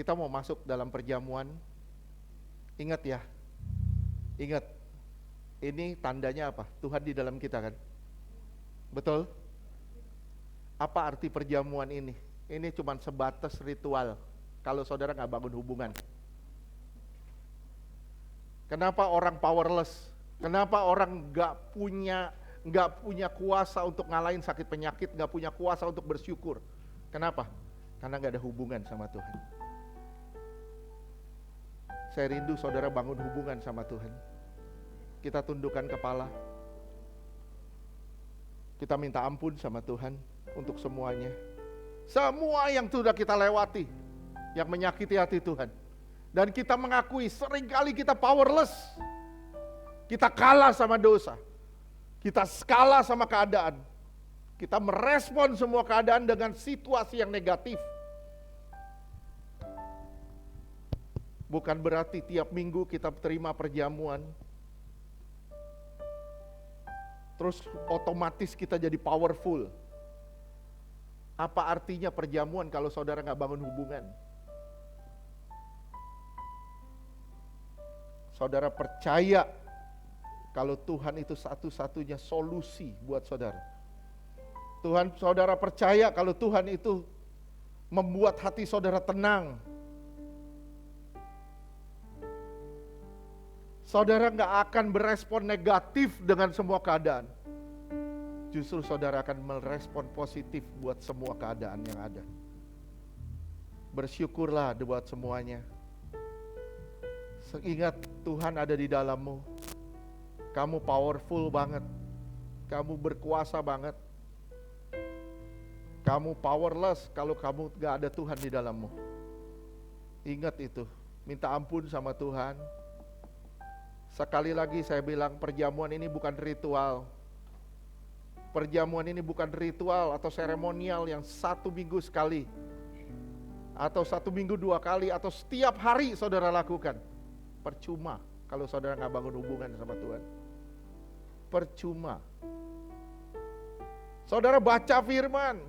kita mau masuk dalam perjamuan, ingat ya, ingat, ini tandanya apa? Tuhan di dalam kita kan? Betul? Apa arti perjamuan ini? Ini cuma sebatas ritual kalau saudara nggak bangun hubungan. Kenapa orang powerless? Kenapa orang nggak punya kuasa untuk ngalahin sakit penyakit, nggak punya kuasa untuk bersyukur? Kenapa? Karena nggak ada hubungan sama Tuhan. Saya rindu saudara bangun hubungan sama Tuhan. Kita tundukkan kepala. Kita minta ampun sama Tuhan untuk semuanya. Semua yang sudah kita lewati, yang menyakiti hati Tuhan. Dan kita mengakui seringkali kita powerless. Kita kalah sama dosa. Kita kalah sama keadaan. Kita merespon semua keadaan dengan situasi yang negatif. Bukan berarti tiap minggu kita terima perjamuan, terus otomatis kita jadi powerful. Apa artinya perjamuan kalau saudara nggak bangun hubungan? Saudara percaya kalau Tuhan itu satu-satunya solusi buat saudara. Saudara percaya kalau Tuhan itu membuat hati saudara tenang. Saudara nggak akan berespon negatif dengan semua keadaan. Justru saudara akan merespon positif buat semua keadaan yang ada. Bersyukurlah buat semuanya. Ingat Tuhan ada di dalammu. Kamu powerful banget. Kamu berkuasa banget. Kamu powerless kalau kamu gak ada Tuhan di dalammu. Ingat itu. Minta ampun sama Tuhan. Sekali lagi saya bilang perjamuan ini bukan ritual. Perjamuan ini bukan ritual atau seremonial yang 1 minggu sekali. Atau 1 minggu 2 kali atau setiap hari saudara lakukan. Percuma kalau saudara gak bangun hubungan sama Tuhan. Percuma. Saudara baca firman.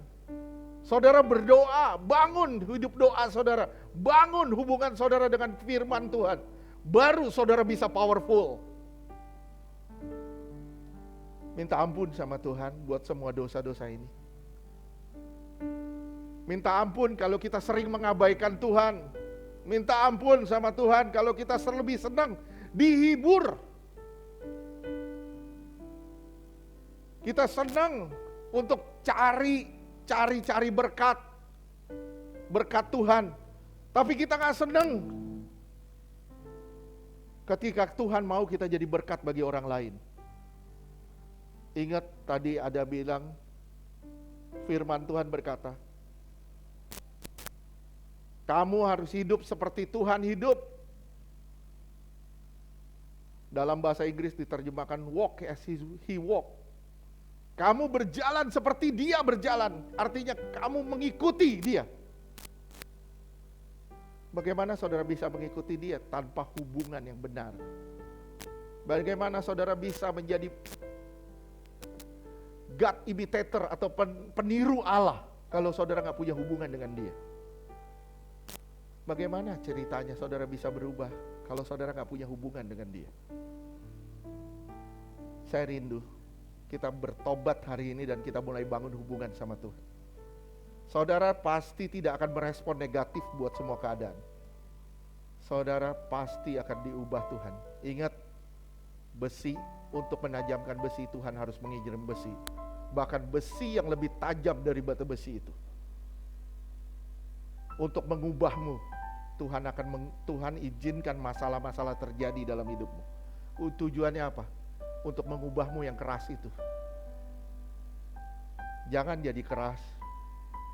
Saudara berdoa, bangun hidup doa saudara. Bangun hubungan saudara dengan firman Tuhan. Baru saudara bisa powerful. Minta ampun sama Tuhan buat semua dosa-dosa ini. Minta ampun kalau kita sering mengabaikan Tuhan. Minta ampun sama Tuhan kalau kita lebih senang dihibur. Kita senang untuk cari berkat. Berkat Tuhan. Tapi kita gak senang ketika Tuhan mau kita jadi berkat bagi orang lain. Ingat tadi ada bilang, firman Tuhan berkata, kamu harus hidup seperti Tuhan hidup. Dalam bahasa Inggris diterjemahkan walk as he walk. Kamu berjalan seperti dia berjalan. Artinya kamu mengikuti dia. Bagaimana saudara bisa mengikuti dia tanpa hubungan yang benar? Bagaimana saudara bisa menjadi God imitator atau peniru Allah kalau saudara gak punya hubungan dengan dia? Bagaimana ceritanya saudara bisa berubah kalau saudara gak punya hubungan dengan dia? Saya rindu kita bertobat hari ini dan kita mulai bangun hubungan sama Tuhan. Saudara pasti tidak akan merespon negatif buat semua keadaan. Saudara pasti akan diubah Tuhan. Ingat, besi, untuk menajamkan besi Tuhan harus mengirim besi. Bahkan besi yang lebih tajam dari batu besi itu. Untuk mengubahmu, Tuhan izinkan masalah-masalah terjadi dalam hidupmu. Tujuannya apa? Untuk mengubahmu yang keras itu. Jangan jadi keras.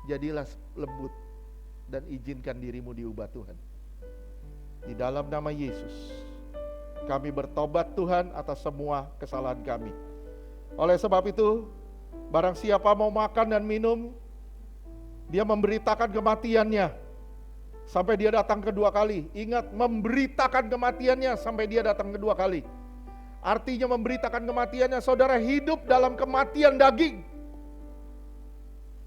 Jadilah lembut dan izinkan dirimu diubah Tuhan. Di dalam nama Yesus, kami bertobat Tuhan atas semua kesalahan kami. Oleh sebab itu, barang siapa mau makan dan minum, dia memberitakan kematiannya sampai dia datang kedua kali. Ingat, memberitakan kematiannya sampai dia datang kedua kali. Artinya memberitakan kematiannya, saudara hidup dalam kematian daging.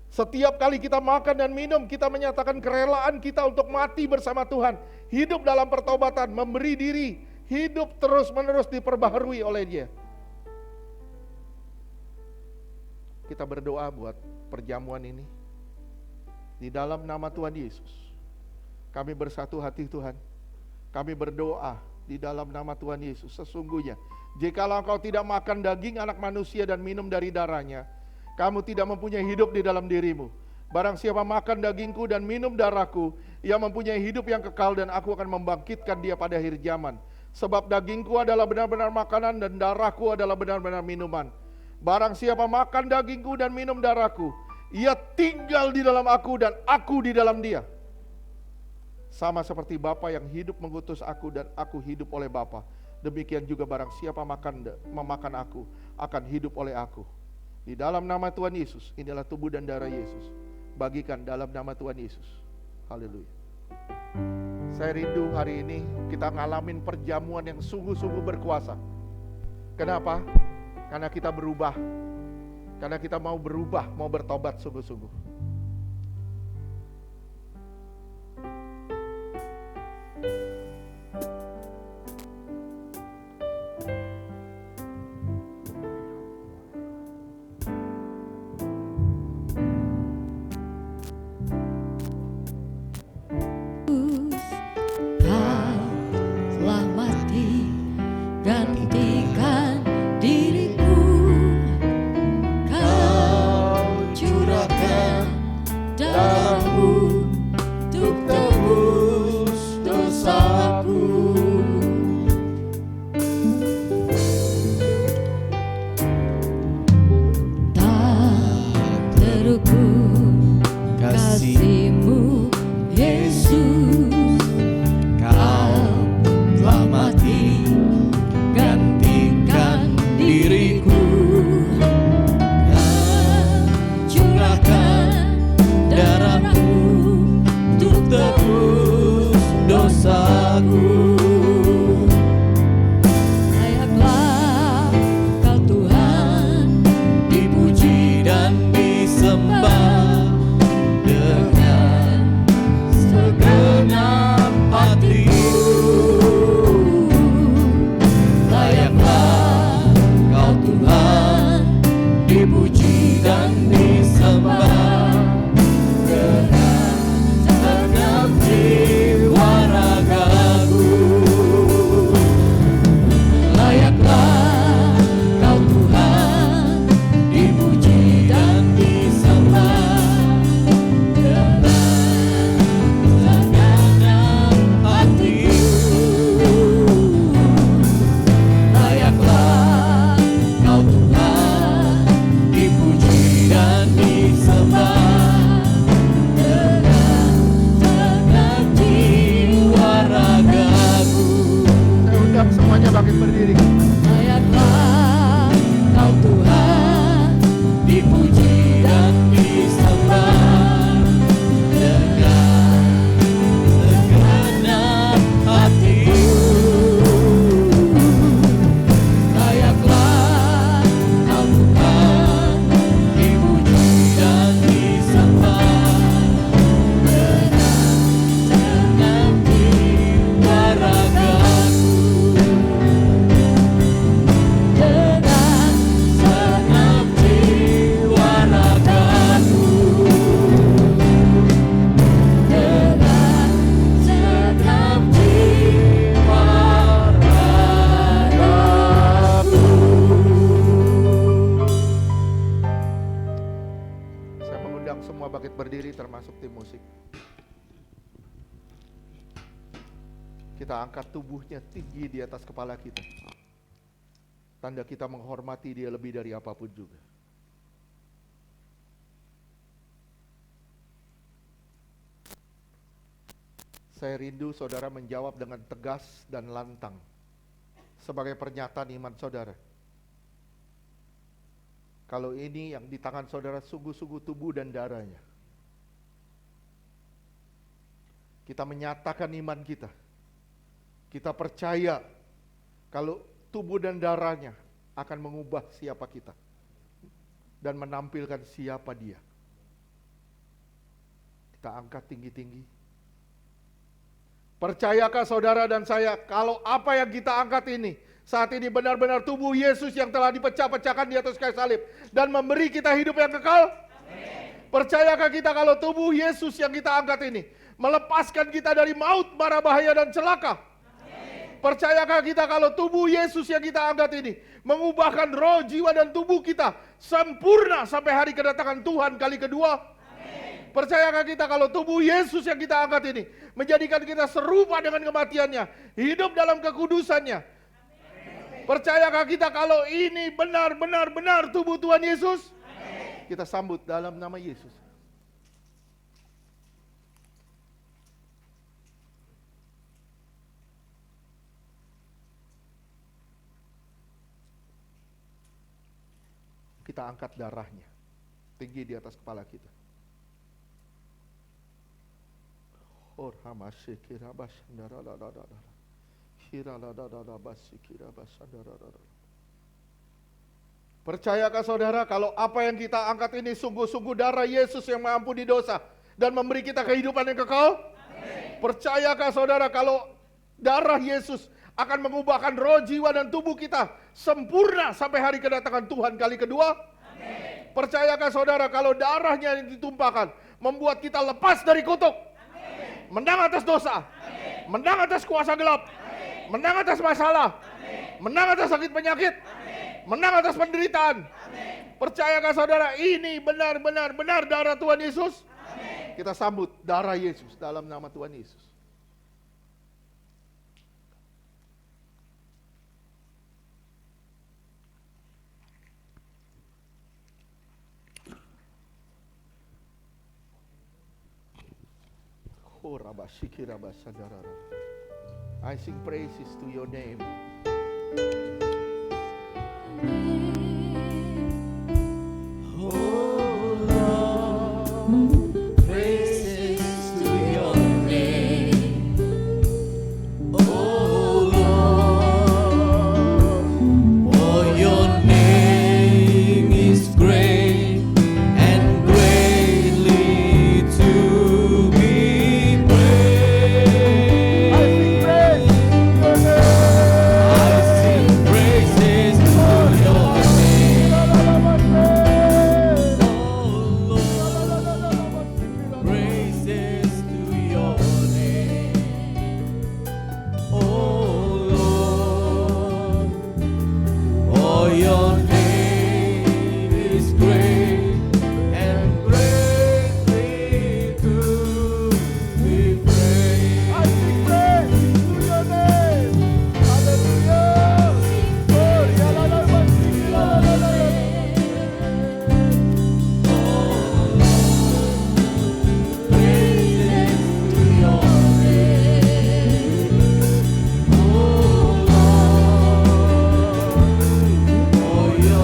Setiap kali kita makan dan minum, kita menyatakan kerelaan kita untuk mati bersama Tuhan. Hidup dalam pertobatan, memberi diri, hidup terus-menerus diperbaharui oleh Dia. Kita berdoa buat perjamuan ini. Di dalam nama Tuhan Yesus, kami bersatu hati Tuhan. Kami berdoa di dalam nama Tuhan Yesus. Sesungguhnya, jikalau engkau tidak makan daging anak manusia dan minum dari darahnya, kamu tidak mempunyai hidup di dalam dirimu. Barang siapa makan dagingku dan minum darahku, ia mempunyai hidup yang kekal dan aku akan membangkitkan dia pada akhir zaman. Sebab dagingku adalah benar-benar makanan dan darahku adalah benar-benar minuman. Barang siapa makan dagingku dan minum darahku, ia tinggal di dalam aku dan aku di dalam dia. Sama seperti Bapa yang hidup mengutus aku dan aku hidup oleh Bapa. Demikian juga barang siapa memakan aku akan hidup oleh aku. Di dalam nama Tuhan Yesus, inilah tubuh dan darah Yesus. Bagikan dalam nama Tuhan Yesus. Haleluya. Saya rindu hari ini kita ngalamin perjamuan yang sungguh-sungguh berkuasa. Kenapa? Karena kita berubah. Karena kita mau berubah, mau bertobat sungguh-sungguh. Tubuhnya tinggi di atas kepala kita. Tanda kita menghormati dia lebih dari apapun juga. Saya rindu saudara menjawab dengan tegas dan lantang sebagai pernyataan iman saudara. Kalau ini yang di tangan saudara sungguh-sungguh tubuh dan darahnya. Kita menyatakan iman kita. Kita percaya kalau tubuh dan darahnya akan mengubah siapa kita dan menampilkan siapa dia. Kita angkat tinggi-tinggi. Percayakah saudara dan saya kalau apa yang kita angkat ini saat ini benar-benar tubuh Yesus yang telah dipecah-pecahkan di atas kayu salib dan memberi kita hidup yang kekal? Amin. Percayakah kita kalau tubuh Yesus yang kita angkat ini melepaskan kita dari maut, mara bahaya dan celaka? Amin. Percayakah kita kalau tubuh Yesus yang kita angkat ini mengubahkan roh, jiwa dan tubuh kita sempurna sampai hari kedatangan Tuhan kali kedua? Percayakah kita kalau tubuh Yesus yang kita angkat ini menjadikan kita serupa dengan kematiannya, hidup dalam kekudusannya? Amin. Percayakah kita kalau ini benar-benar tubuh Tuhan Yesus? Amin. Kita sambut dalam nama Yesus. Kita angkat darahnya tinggi di atas kepala kita. Percayakah saudara kalau apa yang kita angkat ini sungguh-sungguh darah Yesus yang mengampuni dosa dan memberi kita kehidupan yang kekal? Amin. Percayakah saudara kalau darah Yesus akan mengubahkan roh, jiwa dan tubuh kita sempurna sampai hari kedatangan Tuhan kali kedua? Amin. Percayakah saudara kalau darahnya yang ditumpahkan membuat kita lepas dari kutuk? Menang atas dosa, amin. Menang atas kuasa gelap, amin. Menang atas masalah, amin. Menang atas sakit penyakit, amin. Menang atas penderitaan. Amin. Percayakah saudara ini benar darah Tuhan Yesus? Amin. Kita sambut darah Yesus dalam nama Tuhan Yesus. I sing praises to your name. Oh Lord, praises to your name. Oh Lord, for your name is great and greatly to be praised. I sing praises to your name. Oh Lord, praises to your name. Oh Lord, for your name is great and greatly to be praised. I sing praise to your name. Hallelujah. Praises to your name. Oh Lord, for your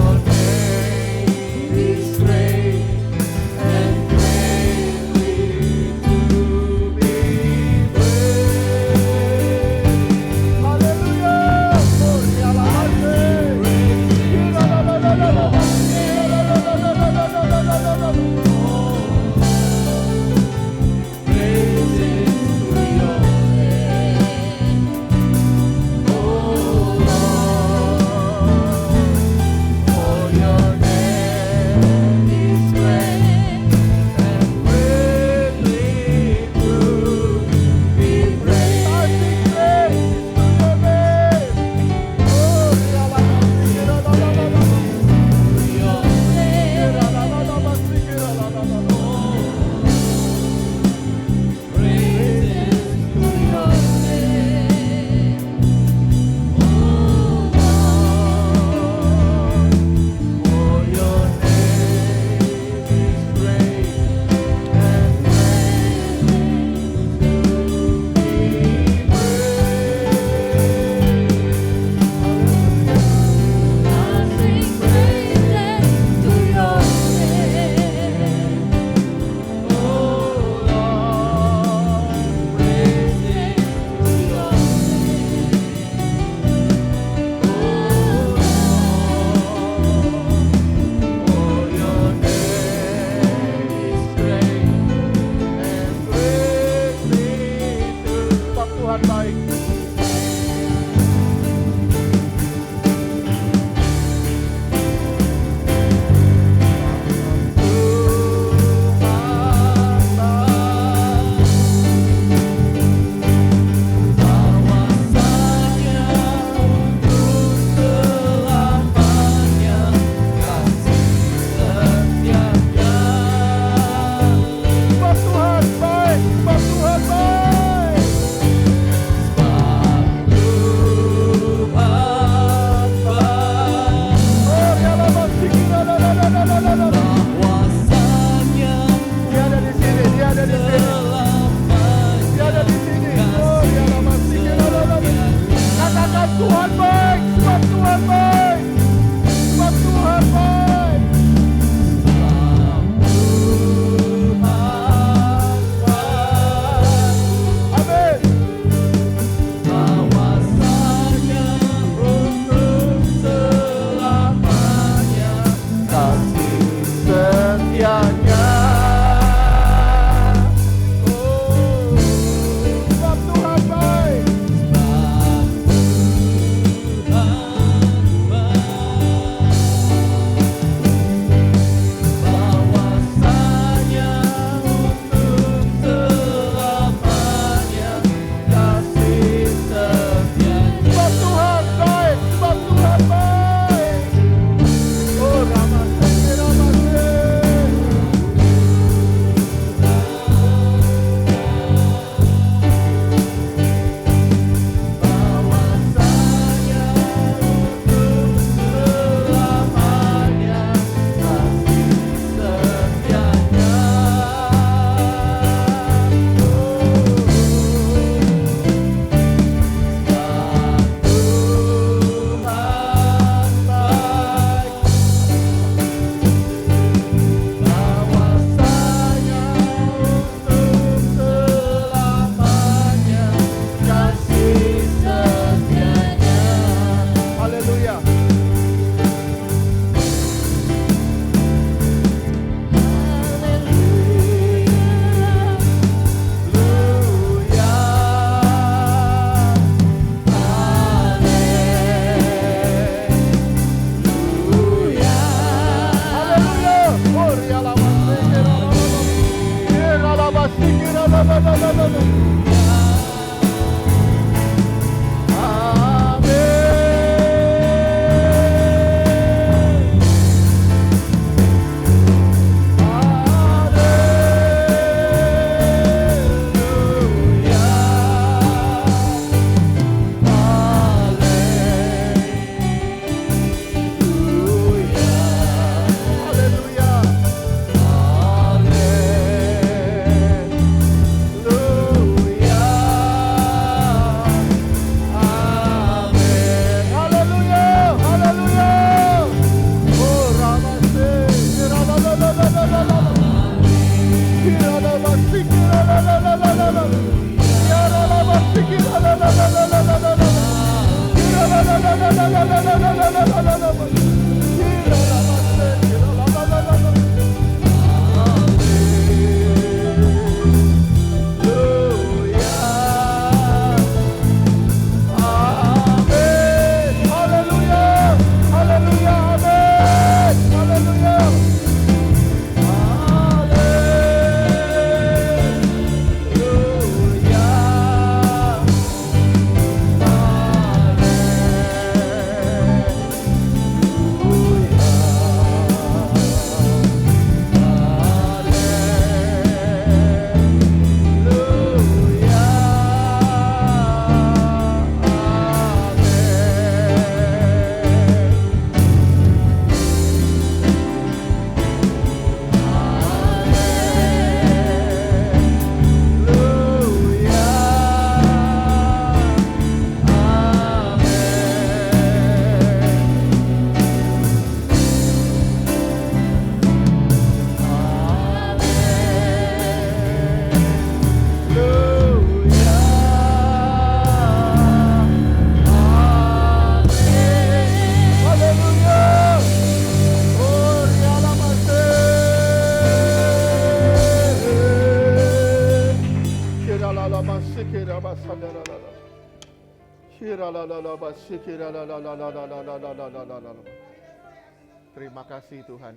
Terima kasih Tuhan.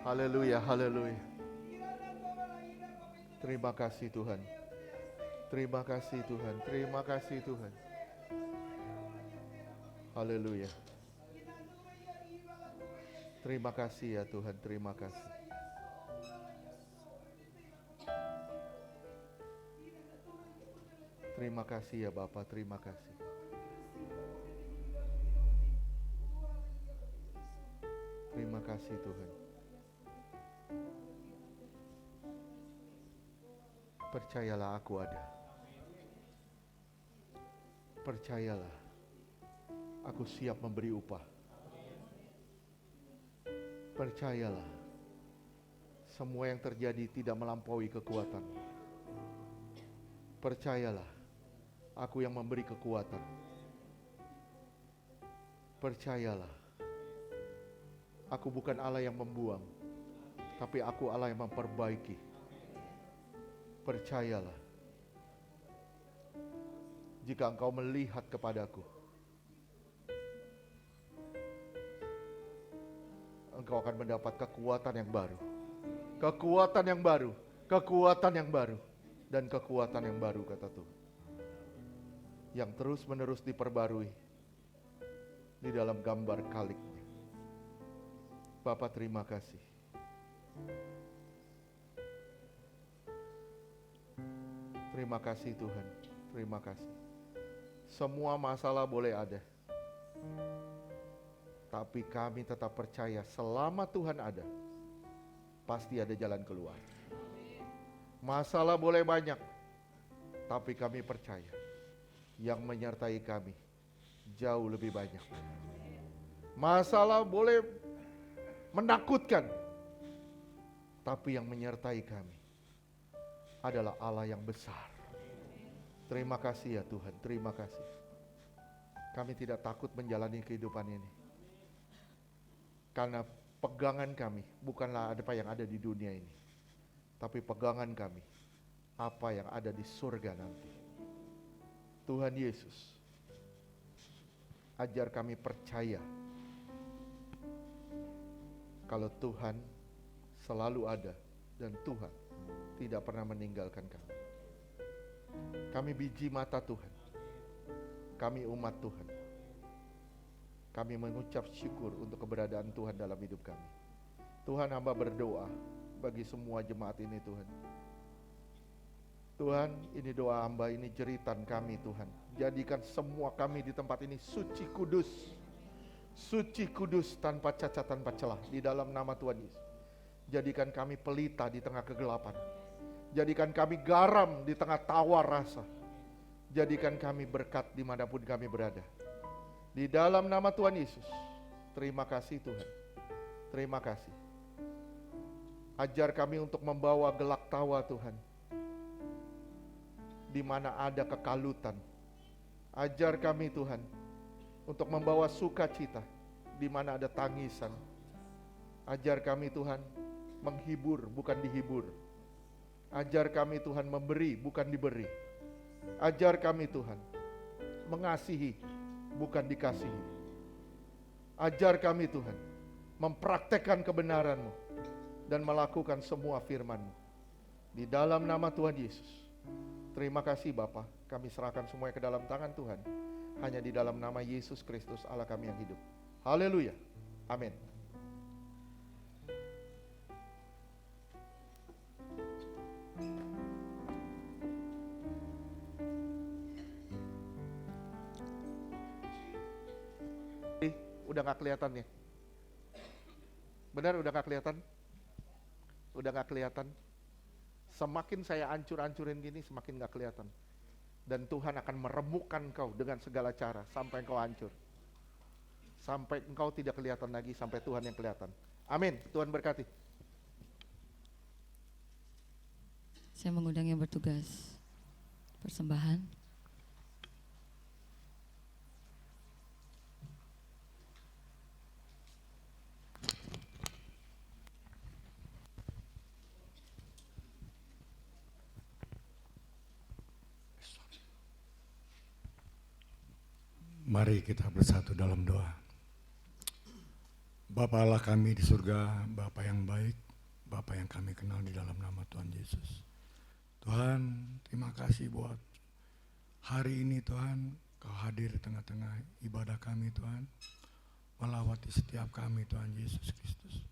Haleluya, haleluya. Terima kasih Tuhan. Terima kasih Tuhan. Terima kasih Tuhan. Haleluya. Terima kasih ya Tuhan, terima kasih. Terima kasih ya Bapa, terima kasih. Terima kasih Tuhan. Percayalah aku ada. Percayalah, aku siap memberi upah. Percayalah, semua yang terjadi tidak melampaui kekuatan. Percayalah, aku yang memberi kekuatan. Percayalah, aku bukan Allah yang membuang, tapi aku Allah yang memperbaiki. Percayalah, jika engkau melihat kepadaku, engkau akan mendapat kekuatan yang baru. Kekuatan yang baru, kekuatan yang baru, dan kekuatan yang baru, kata Tuhan. Yang terus menerus diperbarui di dalam gambar kaliknya. Bapa terima kasih. Terima kasih Tuhan, terima kasih. Semua masalah boleh ada, tapi kami tetap percaya selama Tuhan ada, pasti ada jalan keluar. Masalah boleh banyak, tapi kami percaya yang menyertai kami jauh lebih banyak. Masalah boleh menakutkan, tapi yang menyertai kami adalah Allah yang besar. Terima kasih ya Tuhan, terima kasih. Kami tidak takut menjalani kehidupan ini, karena pegangan kami bukanlah apa yang ada di dunia ini, tapi pegangan kami apa yang ada di surga nanti. Tuhan Yesus, ajar kami percaya kalau Tuhan selalu ada dan Tuhan tidak pernah meninggalkan kami. Kami biji mata Tuhan, kami umat Tuhan. Kami mengucap syukur untuk keberadaan Tuhan dalam hidup kami. Tuhan, hamba berdoa bagi semua jemaat ini Tuhan. Tuhan, ini doa hamba, ini jeritan kami Tuhan. Jadikan semua kami di tempat ini suci kudus. Suci kudus tanpa cacat, tanpa celah di dalam nama Tuhan Yesus. Jadikan kami pelita di tengah kegelapan. Jadikan kami garam di tengah tawar rasa. Jadikan kami berkat dimanapun kami berada. Di dalam nama Tuhan Yesus. Terima kasih Tuhan. Terima kasih. Ajar kami untuk membawa gelak tawa Tuhan, di mana ada kekalutan. Ajar kami Tuhan untuk membawa sukacita di mana ada tangisan. Ajar kami Tuhan menghibur bukan dihibur. Ajar kami Tuhan memberi bukan diberi. Ajar kami Tuhan mengasihi bukan dikasihi. Ajar kami Tuhan mempraktekkan kebenaran-Mu dan melakukan semua firman-Mu. Di dalam nama Tuhan Yesus. Terima kasih Bapa, kami serahkan semuanya ke dalam tangan Tuhan. Hanya di dalam nama Yesus Kristus Allah kami yang hidup. Haleluya. Amin. Udah gak kelihatan ya? Benar udah gak kelihatan? Udah gak kelihatan? Semakin saya hancur-hancurin gini, semakin gak kelihatan. Dan Tuhan akan meremukkan kau dengan segala cara sampai engkau hancur. Sampai engkau tidak kelihatan lagi, sampai Tuhan yang kelihatan. Amin. Tuhan berkati. Saya mengundang yang bertugas persembahan. Mari kita bersatu dalam doa. Bapa Allah kami di surga, Bapa yang baik, Bapa yang kami kenal di dalam nama Tuhan Yesus. Tuhan, terima kasih buat hari ini Tuhan, Kau hadir di tengah-tengah ibadah kami Tuhan, melawati setiap kami Tuhan Yesus Kristus.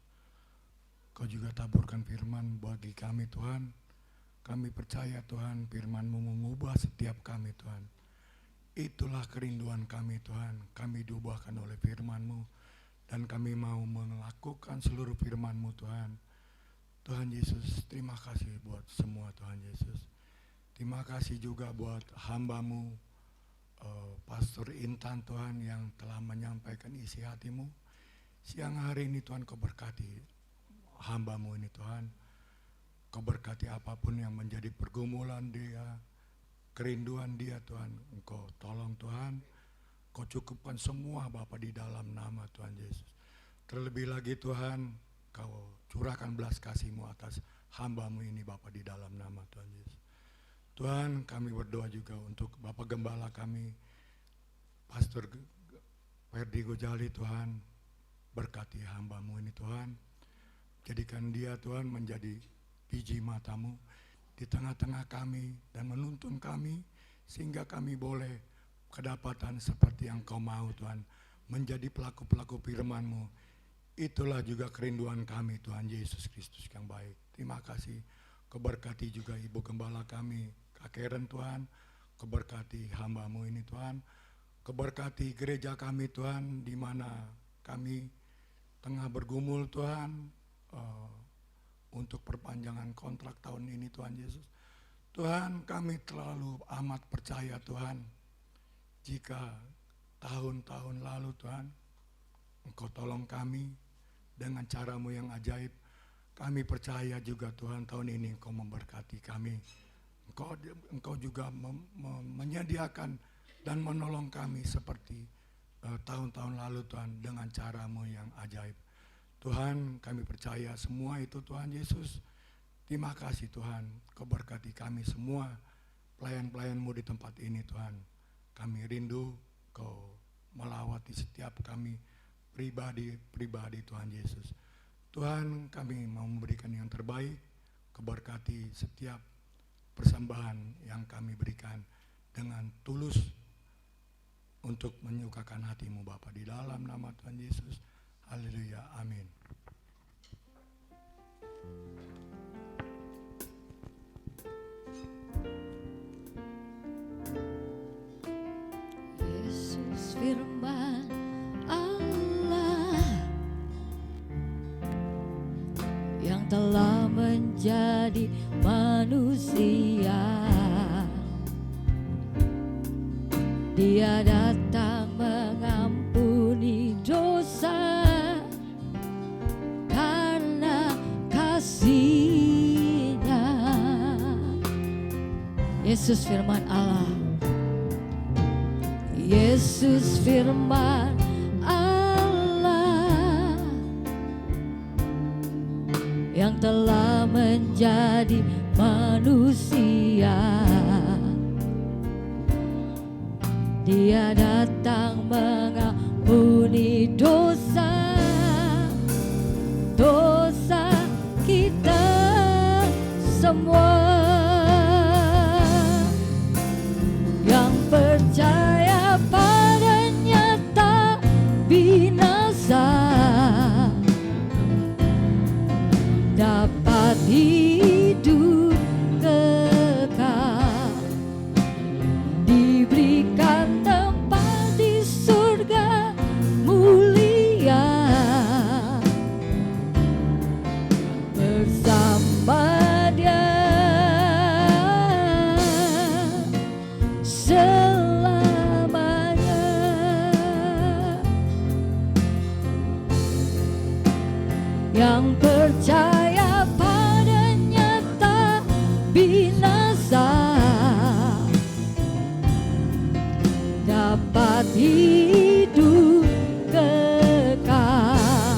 Kau juga taburkan firman bagi kami Tuhan. Kami percaya Tuhan, firman-Mu mengubah setiap kami Tuhan. Itulah kerinduan kami Tuhan, kami diubahkan oleh firman-Mu dan kami mau melakukan seluruh firman-Mu Tuhan. Tuhan Yesus, terima kasih buat semua Tuhan Yesus. Terima kasih juga buat hamba-Mu, Pastor Intan Tuhan yang telah menyampaikan isi hati-Mu. Siang hari ini Tuhan Kau berkati hamba-Mu ini Tuhan. Kau berkati apapun yang menjadi pergumulan dia, kerinduan dia Tuhan, Engkau tolong Tuhan, Kau cukupkan semua Bapa di dalam nama Tuhan Yesus. Terlebih lagi Tuhan, Kau curahkan belas kasih-Mu atas hamba-Mu ini Bapa di dalam nama Tuhan Yesus. Tuhan, kami berdoa juga untuk Bapak Gembala kami, Pastor Ferdi Gojali Tuhan, berkati hamba-Mu ini Tuhan, jadikan dia Tuhan menjadi biji mata-Mu di tengah-tengah kami dan menuntun kami sehingga kami boleh kedapatan seperti yang Kau mau Tuhan, menjadi pelaku-pelaku firman-Mu. Itulah juga kerinduan kami Tuhan Yesus Kristus yang baik. Terima kasih. Kau berkati juga Ibu Gembala kami, Kak Karen Tuhan. Kau berkati hamba-Mu ini Tuhan. Kau berkati gereja kami Tuhan, di mana kami tengah bergumul Tuhan, untuk perpanjangan kontrak tahun ini Tuhan Yesus. Tuhan, kami terlalu amat percaya Tuhan, jika tahun-tahun lalu Tuhan, Engkau tolong kami dengan cara-Mu yang ajaib. Kami percaya juga Tuhan, tahun ini Engkau memberkati kami. Engkau juga menyediakan dan menolong kami seperti tahun-tahun lalu Tuhan, dengan cara-Mu yang ajaib. Tuhan, kami percaya semua itu Tuhan Yesus. Terima kasih Tuhan, Kau berkati kami semua, pelayan-pelayan-Mu di tempat ini Tuhan. Kami rindu Kau melawati setiap kami pribadi Tuhan Yesus. Tuhan, kami mau memberikan yang terbaik, Kau berkati setiap persembahan yang kami berikan dengan tulus untuk menyukakan hati-Mu Bapa, di dalam nama Tuhan Yesus. Haleluya, amin. Yesus firman Allah yang telah menjadi manusia. Dia datang mengampuni dosa karena kasih-Nya. Yesus firman Allah. Yesus firman Allah yang telah menjadi manusia. Dia datang mengampuni dosa kita semua. Yang percaya padanya tak binasa, dapat hidup kekal, diberikan tempat di surga mulia bersama Dia selamanya. Yang percaya padanya tak binasa, dapat hidup kekal,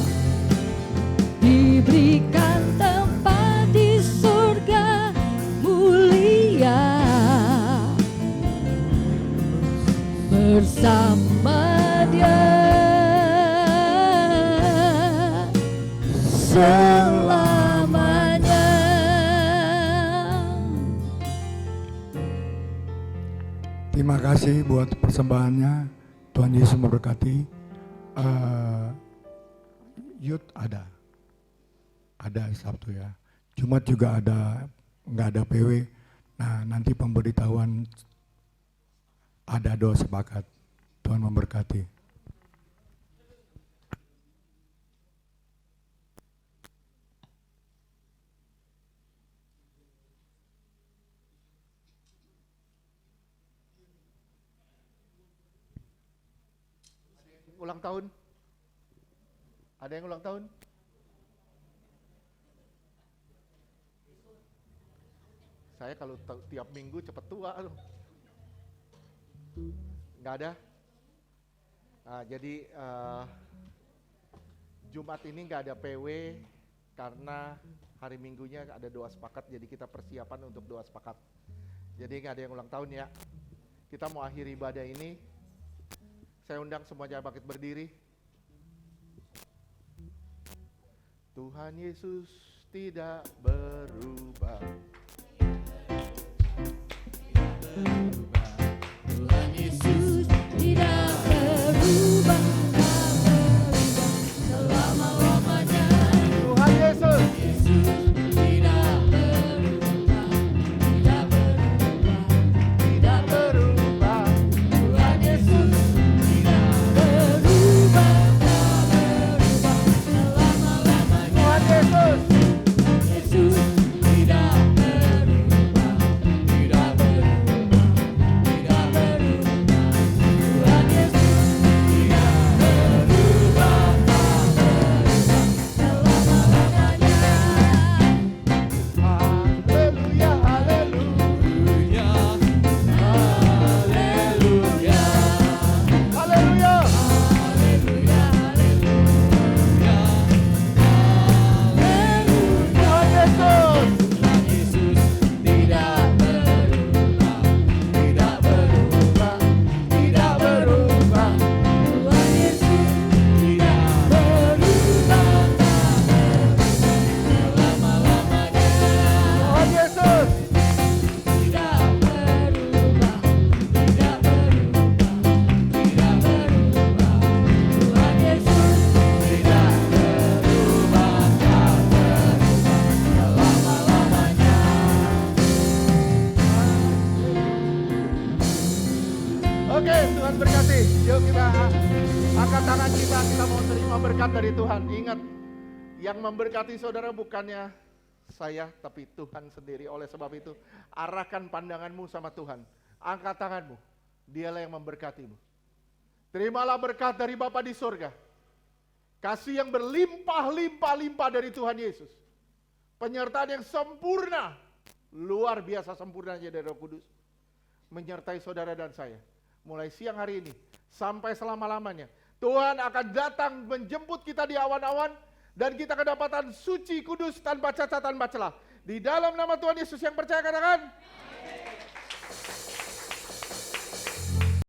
diberikan tempat di surga mulia bersama selamanya. Terima kasih buat persembahannya. Tuhan Yesus memberkati. Youth ada Sabtu ya. Jumat juga ada, nggak ada PW. Nah nanti pemberitahuan ada doa sepakat. Tuhan memberkati. Ulang tahun? Ada yang ulang tahun? Saya kalau tiap minggu cepet tua loh. Nggak ada? Nah, jadi Jumat ini nggak ada PW karena hari Minggunya ada doa sepakat, jadi kita persiapan untuk doa sepakat. Jadi nggak ada yang ulang tahun ya. Kita mau akhiri ibadah ini. Saya undang semuanya bangkit berdiri. Tuhan Yesus tidak berubah. Tuhan Yesus Tidak berubah, tak berubah selama-lamanya. Tuhan Yesus tidak Berubah, tidak berubah, tidak berubah. Tuhan Yesus tidak berubah, tak berubah selama-lamanya. Tuhan Yesus Yesus tidak berubah, tidak berubah, tidak berubah. Tuhan Yesus Tidak berubah, selama-lamanya. Haleluya, haleluya, haleluya, haleluya. Tuhan Yesus Tuhan Yesus tidak berubah, tidak berubah, tidak berubah. Tuhan Yesus Tidak berubah, selama-lamanya. Tuhan Yesus Tidak berubah, tidak berubah, tidak berubah. Tuhan Yesus Tidak berubah, tak berubah, selama-lamanya. Oke, Tuhan berkati. Yuk kita angkat tangan kita mau terima berkat dari Tuhan. Ingat, yang memberkati saudara bukannya saya, tapi Tuhan sendiri. Oleh sebab itu, arahkan pandanganmu sama Tuhan. Angkat tanganmu, dialah yang memberkatimu. Terimalah berkat dari Bapa di surga. Kasih yang berlimpah-limpah-limpah dari Tuhan Yesus. Penyertaan yang sempurna, luar biasa sempurnanya dari Roh Kudus. Menyertai saudara dan saya. Mulai siang hari ini sampai selama-lamanya. Tuhan akan datang menjemput kita di awan-awan dan kita kedapatan suci, kudus, tanpa cacat, tanpa celah. Di dalam nama Tuhan Yesus yang percaya katakan,